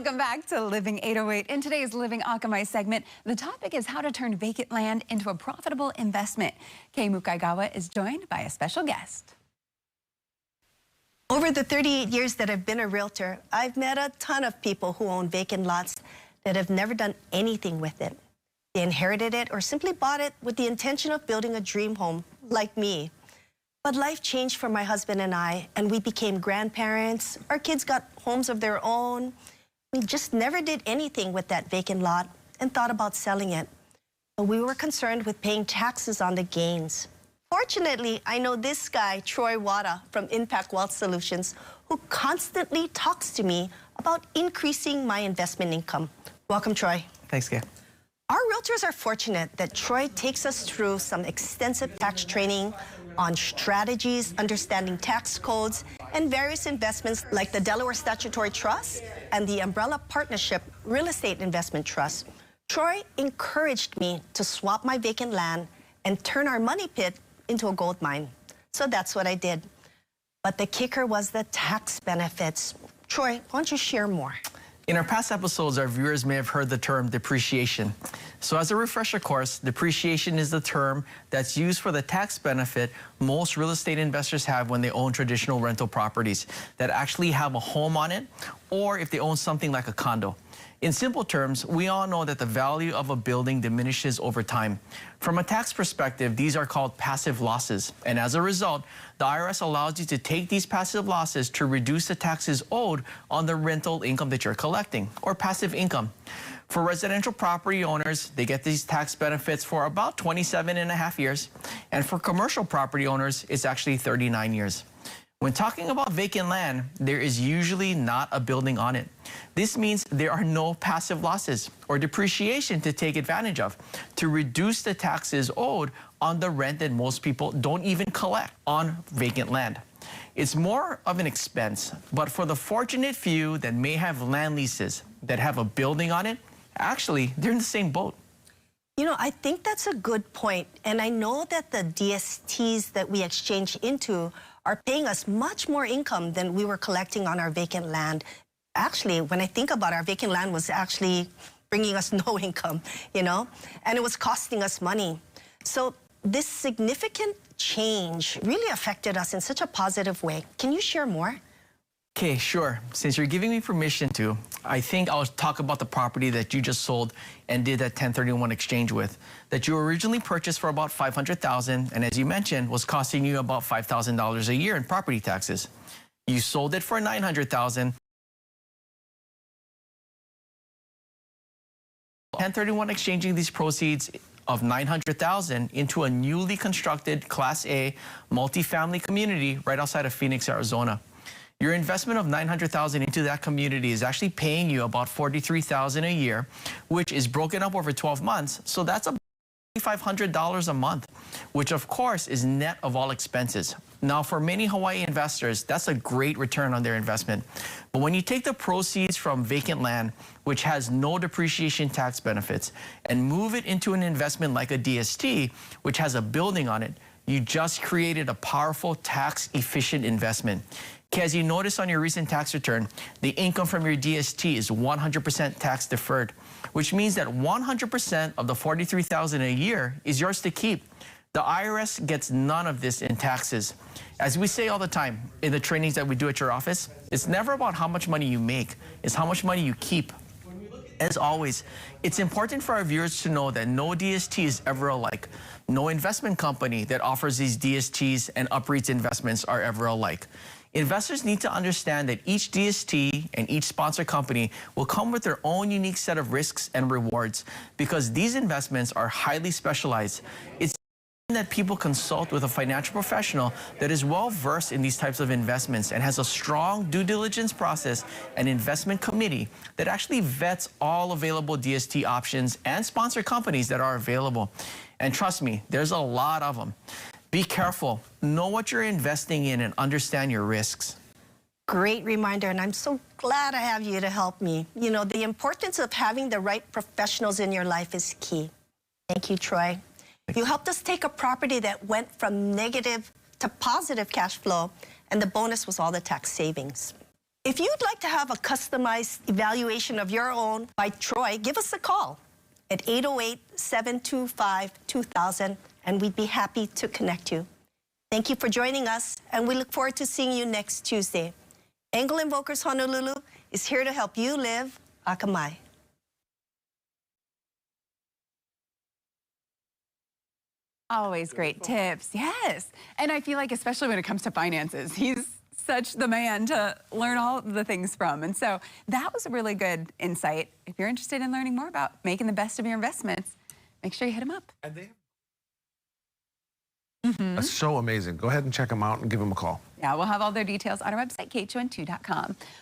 Welcome back to Living 808. In today's Living Akamai segment, the topic is how to turn vacant land into a profitable investment. Kay Mukaigawa is joined by a special guest. Over the 38 years that I've been a realtor, I've met a ton of people who own vacant lots that have never done anything with it. They inherited it or simply bought it with the intention of building a dream home, like me. But life changed for my husband and I, and we became grandparents. Our kids got homes of their own. We just never did anything with that vacant lot and thought about selling it. But we were concerned with paying taxes on the gains. Fortunately, I know this guy, Troy Wada from Impact Wealth Solutions, who constantly talks to me about increasing my investment income. Welcome, Troy. Thanks, Kay. Our realtors are fortunate that Troy takes us through some extensive tax training on strategies, understanding tax codes, and various investments like the Delaware Statutory Trust and the Umbrella Partnership Real Estate Investment Trust. Troy encouraged me to swap my vacant land and turn our money pit into a gold mine. So that's what I did. But the kicker was the tax benefits. Troy, why don't you share more? In our past episodes, our viewers may have heard the term depreciation. So as a refresher course, depreciation is the term that's used for the tax benefit most real estate investors have when they own traditional rental properties that actually have a home on it, or if they own something like a condo. In simple terms, we all know that the value of a building diminishes over time. From a tax perspective, these are called passive losses. And as a result, the IRS allows you to take these passive losses to reduce the taxes owed on the rental income that you're collecting, or passive income. For residential property owners, they get these tax benefits for about 27.5 years. And for commercial property owners, it's actually 39 years. When talking about vacant land, there is usually not a building on it. This means there are no passive losses or depreciation to take advantage of to reduce the taxes owed on the rent that most people don't even collect on vacant land. It's more of an expense, but for the fortunate few that may have land leases that have a building on it, actually, they're in the same boat. You know, I think that's a good point. And I know that the DSTs that we exchange into are paying us much more income than we were collecting on our vacant land. Actually, when I think about it, our vacant land was actually bringing us no income, you know, and it was costing us money. So this significant change really affected us in such a positive way. Can you share more? Okay, sure. Since you're giving me permission to, I think I'll talk about the property that you just sold and did that 1031 exchange with, that you originally purchased for about $500,000, and as you mentioned, was costing you about $5,000 a year in property taxes. You sold it for $900,000. 1031 exchanging these proceeds of $900,000 into a newly constructed Class A multifamily community right outside of Phoenix, Arizona. Your investment of $900,000 into that community is actually paying you about $43,000 a year, which is broken up over 12 months. So that's about $500 a month, which of course is net of all expenses. Now, for many Hawaii investors, that's a great return on their investment. But when you take the proceeds from vacant land, which has no depreciation tax benefits, and move it into an investment like a DST, which has a building on it, you just created a powerful tax-efficient investment. As you notice on your recent tax return, the income from your DST is 100% tax deferred, which means that 100% of the $43,000 a year is yours to keep. The IRS gets none of this in taxes. As we say all the time in the trainings that we do at your office, it's never about how much money you make, it's how much money you keep. As always, it's important for our viewers to know that no DST is ever alike. No investment company that offers these DSTs and UPREITs investments are ever alike. Investors need to understand that each DST and each sponsor company will come with their own unique set of risks and rewards because these investments are highly specialized. It's that people consult with a financial professional that is well versed in these types of investments and has a strong due diligence process and investment committee that actually vets all available DST options and sponsor companies that are available. And trust me, there's a lot of them. Be careful, know what you're investing in and understand your risks. Great reminder, and I'm so glad I have you to help me. You know, the importance of having the right professionals in your life is key. Thank you, Troy. You helped us take a property that went from negative to positive cash flow, and the bonus was all the tax savings. If you'd like to have a customized evaluation of your own by Troy, give us a call at 808-725-2000, and we'd be happy to connect you. Thank you for joining us, and we look forward to seeing you next Tuesday. Angle Invokers Honolulu is here to help you live Akamai. Always great tips. Yes. And I feel like, especially when it comes to finances, he's such the man to learn all the things from. And so that was a really good insight. If you're interested in learning more about making the best of your investments, make sure you hit him up. And that's so amazing. Go ahead and check them out and give them a call. Yeah, we'll have all their details on our website, KHON2.com.